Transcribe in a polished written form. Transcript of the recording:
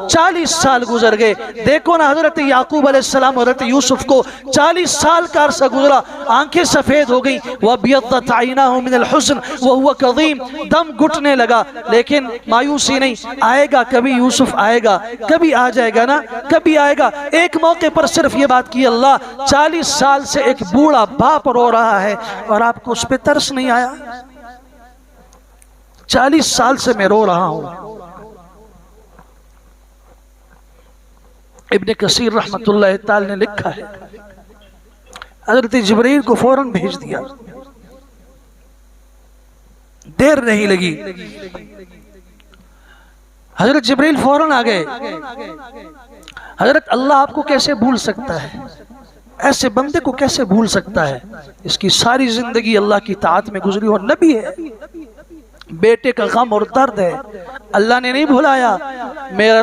40 साल गुजर गए। देखो ना हजरत याकूब अलैहिस्सलाम हजरत यूसुफ को 40 साल का अरसा गुजरा, आंखें सफेद हो गई। वह बियद्दत ऐनाहु मिनल हुस्न व हुवा कज़ीम, दम घुटने लगा। लेकिन मायूसी नहीं, आएगा कभी यूसुफ आएगा, कभी आ जाएगा ना, कभी आएगा। एक मौके पर सिर्फ ये बात की, अल्लाह 40 साल से एक बूढ़ा बाप रो रहा है और आपको उस पर तरस नहीं आया? 40 साल से मैं रो रहा हूं। इब्ने कसीर रहमतुल्लाह ताला ने लिखा है, हजरत जिब्रील को फौरन भेज दिया, देर नहीं लगी, हजरत जिब्रील फौरन आ गए। हजरत अल्लाह आपको कैसे भूल सकता है, ऐसे बंदे को कैसे भूल सकता है? इसकी सारी जिंदगी अल्लाह की ताअत में गुजरी और नबी है, बेटे का गम और दर्द है, अल्लाह ने नहीं भुलाया। मेरा